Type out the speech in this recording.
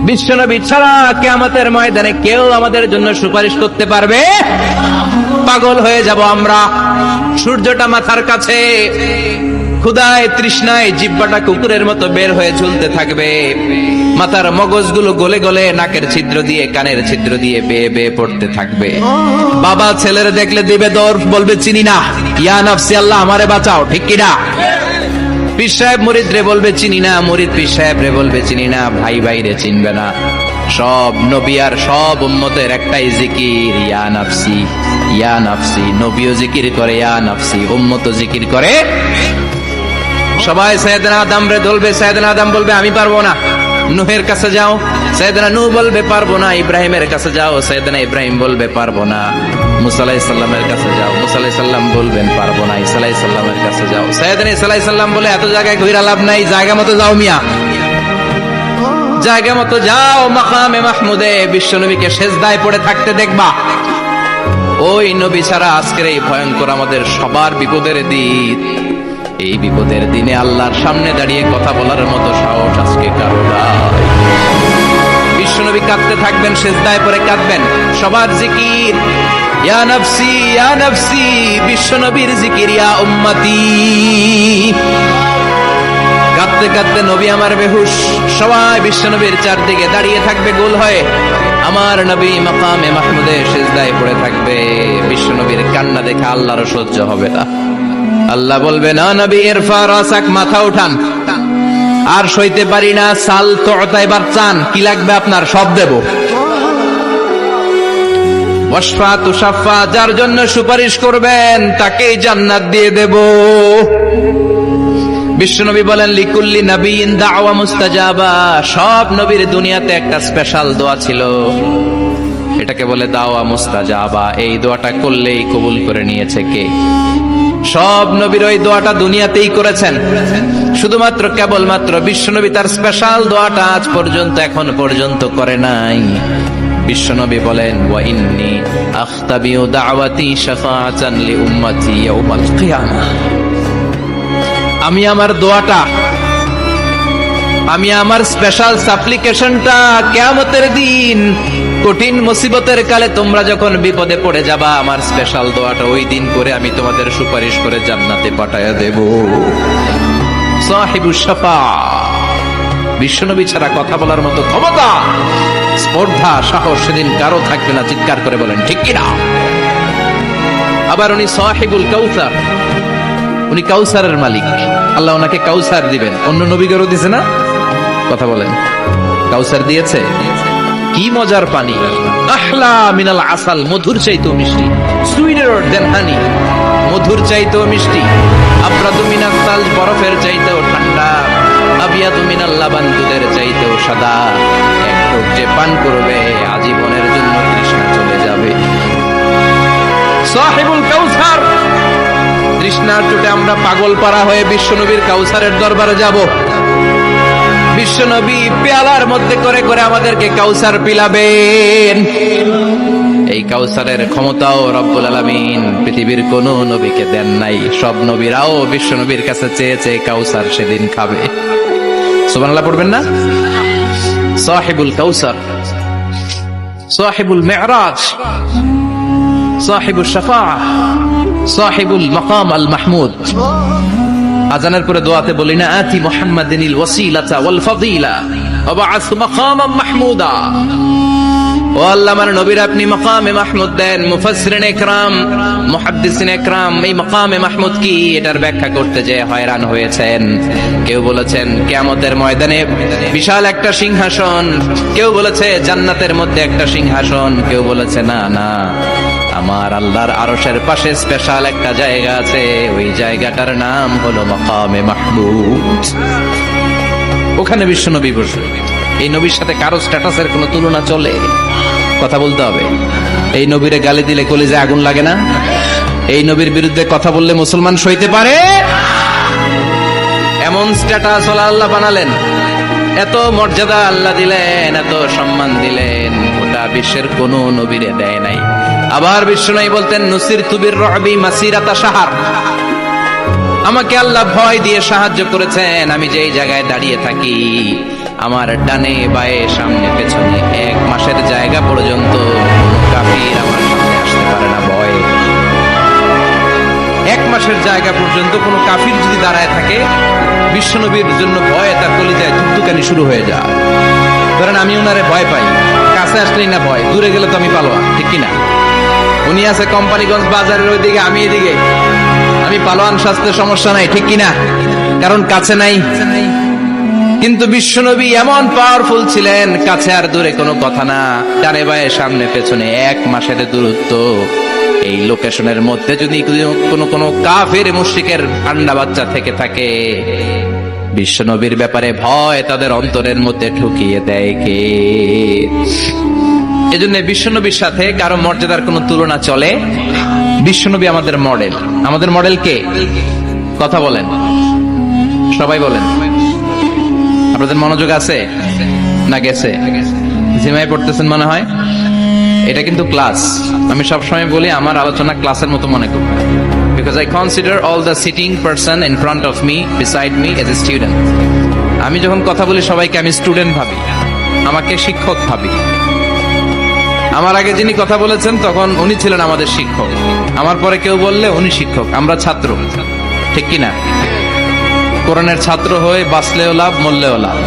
বিশ্বনবী ছাড়া কিয়ামতের ময়দানে কেউ আমাদের জন্য সুপারিশ করতে পারবে? পাগল হয়ে যাব আমরা। সূর্যটা মাথার কাছে, ক্ষুধায় তৃষ্ণায় জিহ্বাটা কুকুরের মতো বের হয়ে ঝুলতে থাকবে, মাথার মগজগুলো গলে গলে নাকের ছিদ্র দিয়ে কানের ছিদ্র দিয়ে বেয়ে বেয়ে পড়তে থাকবে। বাবা ছেলের দেখলে দিবে দৌড়, বলবে চিনি না, ইয়া নাফসি আল্লাহ আমারে বাঁচাও, ঠিক কিনা? পীর সাহেব মুরিদ রে বলবে চিনি না, মুরিদ পীর সাহেব রে বলবে চিনি না, ভাই ভাই রে চিনবে না। সব নবী আর সব উম্মতের একটাই জিকির, ইয়া নাফসি ইয়া নাফসি। নবীও জিকির করে ইয়া নাফসি, উম্মতও জিকির করে। সবাই সাইয়েদনা আদম রে ধরবে, সাইয়েদনা আদম বলবে আমি পারবো না। নূহের কাছে যাও, সাইয়েদনা নূহ বলবে পারবো না। ইব্রাহিমের কাছে যাও, সাইয়েদনা ইব্রাহিম বলবে পারবো না। মুসা আলাইহিস সালামের কাছে যাও, মুসা আলাইহিস সালাম বলবেন পারবো না। ঈসা আলাইহিস সালামের কাছে যাও, সাইয়েদনা ঈসা আলাইহিস সালাম বলে এত জায়গায় ঘুরে লাভ নাই, জায়গা মতো যাও মিয়া, জায়গা মতো যাও। মাকামে মাহমুদে বিশ্বনবীকে সেজদায় পড়ে থাকতে দেখবা। ওই নবী ছাড়া আজকের এই ভয়ঙ্কর আমাদের সবার বিপদের দিন। এই বিপদের দিনে আল্লাহর সামনে দাঁড়িয়ে কথা বলার মতো সাহস আজকে কারো নাই। বিশ্বনবী কাঁদতে থাকবেন, সেজদায় পড়ে কাঁদবেন। সবার জিকির ইয়া নাফসি ইয়া নাফসি, বিশ্বনবীর জিকির ইয়া উম্মতি। কাঁদতে কাঁদতে নবী আমার বেহুশ, সবাই বিশ্বনবীর চারদিকে দাঁড়িয়ে থাকবে গোল হয়ে। আমার নবী মাকামে মাহমুদে সেজদায় পড়ে থাকবে। বিশ্বনবীর কান্না দেখে আল্লাহর সহ্য হবে না। আল্লাহ বলবে না নবী ইরফা রাসাক, মাথা উঠান, আর সইতে পারি না। সাল তুতা, এবার চান, কি লাগবে আপনার সব দেব। ওয়াশফা তুশাফা, যার জন্য সুপারিশ করবেন তাকেই জান্নাত দিয়ে দেব। বিশ্বনবী বলেন লিকুল্লি নবিয়্যিন দাওয়া মুস্তাজাবা, সব নবীর দুনিয়াতে একটা স্পেশাল দোয়া ছিল, এটাকে বলে দাওয়া মুস্তাজাবা। এই দোয়াটা করলেই কবুল করে নিয়েছে কে? সব নবীর ওই দোয়াটা দুনিয়াতেই করেছেন, শুধুমাত্র কেবলমাত্র বিশ্বনবী তার স্পেশাল দোয়াটা আজ পর্যন্ত এখন পর্যন্ত করে নাই। বিশ্বনবী বলেন ওয়া ইন্নী আখতাবিউ দাওয়াতি শাফাআতান লি উম্মতি ইয়াউমাল কিয়ামাহ, আমি আমার দোয়াটা, আমি আমার স্পেশাল সাপ্লিকেশনটা কিয়ামতের দিন কঠিন মুসিবতের কালে তোমরা যখন বিপদে পড়ে যাবা, আমার স্পেশাল দোয়াটা ওই দিন করে আমি তোমাদের সুপারিশ করে জান্নাতে পাঠায়া দেব। সাহিবুশ শাফাআ, বিশ্বনবী ছাড়া কথা বলার মতো ক্ষমতা, স্পর্ধা, সাহস সেদিন কারো থাকবে না। চিৎকার করে বলেন ঠিক কিনা? আবার উনি সাহিবুল কাউসার, উনি কাউসারের মালিক। আল্লাহ ওনাকে কাউসার দিবেন। অন্য নবীদেরও দিয়েছে না? কথা বলেন, কাউসার দিয়েছে। কি মজার পানি, আহলা মিনাল আসাল, মধুর চাইতেও মিষ্টি। সুইটার দেন হানি, মধুর চাইতেও মিষ্টি। আবরাদু মিনাস সালজ, বরফের চাইতেও ঠান্ডা। আবিয়াদু মিনাল লাবান, দুধের চাইতেও সাদা। এক ঢোক যে পান করবে আজীবনের জন্য তৃষ্ণা চলে যাবে। সাহিবুল কাউসার, তৃষ্ণার চোটে আমরা পাগল পারা হয়ে বিশ্বনবীর কাউসারের দরবারে যাব। বিশ্বনবী পেয়ালার মধ্যে করে করে আমাদেরকে কাউসার পিলাবেন। এই কাউসারের ক্ষমতাও রব্বুল আলামিন পৃথিবীর কোন নবীকে দেন নাই। সব নবীরাও বিশ্বনবীর কাছে চেয়ে চেয়ে কাউসার সেদিন খাবে। সুবহানাল্লাহ পড়বেন না? সাহিবুল কাউসার, সাহিবুল মিরাজ, সাহিবুশ শাফাআহ, সাহিবুল মাকাম আল মাহমুদ। আজানের পরে দোয়াতে বলি না আতি মুহাম্মাদিনিল ওয়াসিলাতা ওয়াল ফাদিলা ওয়া বা'আস মাকামান মাহমুদা। ও আল্লাহ, আমার নবীর আপনি মাকামে মাহমুদ দেন। মুফাসসিরিন ইকরাম, মুহাদ্দিসিন ইকরাম এই মাকামে মাহমুদ কি এটার ব্যাখ্যা করতে যে হয়রান হয়েছেন। কেউ বলেছেন কিয়ামতের ময়দানে বিশাল একটা সিংহাসন, কেউ বলেছে জান্নাতের মধ্যে একটা সিংহাসন, কেউ বলেছে না না, আমার আল্লাহর আরশের পাশে স্পেশাল একটা জায়গা আছে, ওই জায়গাটার নাম হলো মাকামে মাহমুদ। ওখানে বিশ্বনবী বসবে। এই নবীর সাথে কারো স্ট্যাটাসের কোনো তুলনা চলে? কথা বলতে হবে। এই নবীরে গালি দিলে কলিজায় আগুন লাগে না? এই নবীর বিরুদ্ধে কথা বললে মুসলমান সইতে পারে? এমন স্ট্যাটাস আল্লাহ বানালেন, এত মর্যাদা আল্লাহ দিলেন, এত সম্মান দিলেন, ওটা বিশ্বের কোন নবীরে দেয় নাই। আবার বিশ্বনবী বলতেন নুসিরতু বির-রু'বি মাসিরাতা শাহর, আমাকে আল্লাহ ভয় দিয়ে সাহায্য করেছেন। আমি যেই জায়গায় দাঁড়িয়ে থাকি আমার ডানে বায়ে সামনে পেছনে 1 মাসের জায়গা পর্যন্ত কোনো কাফির আমার সামনে আসতে পারে না ভয়ে। 1 মাসের জায়গা পর্যন্ত কোনো কাফির যদি দাঁড়ায় থাকে, বিশ্বনবীর জন্য ভয়ে তার কলিজায় ধুকধুকানি শুরু হয়ে যায়। ধরেন আমি ওনারে ভয় পাই, কাছে আসলেই না ভয়, দূরে গেলে তো আমি পালোয়ান, ঠিক কিনা? উনি আছে কোম্পানিগঞ্জ বাজারের ওইদিকে, আমি এদিকে, আমি পালোয়ান, স্বাস্থ্য সমস্যা নাই, ঠিক কিনা? কারণ কাছে নাই। কিন্তু বিশ্বনবী এমন পাওয়ারফুল ছিলেন, কাছে আর দূরে কোনো কথা না, ডানে বায়ে সামনে পেছনে 1 মাসের দূরত্ব। এই লোকেশনের মধ্যে যদি কোনো কাফের মুশরিকের ঠান্ডা বাচ্চা থেকে থাকে, বিশ্বনবীর ব্যাপারে ভয় তাদের অন্তরের মধ্যে ঢুকিয়ে দেয় কে? এজন্য বিশ্বনবীর সাথে কারো মর্যাদার কোনো তুলনা চলে? বিশ্বনবী আমাদের মডেল। আমাদের মডেল কে? কথা বলেন, সবাই বলেন। আপনাদের মনোযোগ আছে না গেছে? জিমায় পড়তেছেন মনে হয়। এটা কিন্তু ক্লাস। আমি সবসময় বলি আমার আলোচনা ক্লাসের মতো মনে করি, because I consider all the sitting person in front of me, beside me as a student. আমি যখন কথা বলি সবাইকে আমি স্টুডেন্ট ভাবি, আমাকে শিক্ষক ভাবি। আমার আগে যিনি কথা বলেছেন তখন উনি ছিলেন আমাদের শিক্ষক, আমার পরে কেউ বললে উনি শিক্ষক, আমরা ছাত্র, ঠিক কিনা? কোরআনের ছাত্র হয়ে বাঁচলেও লাভ, মরলেও লাভ।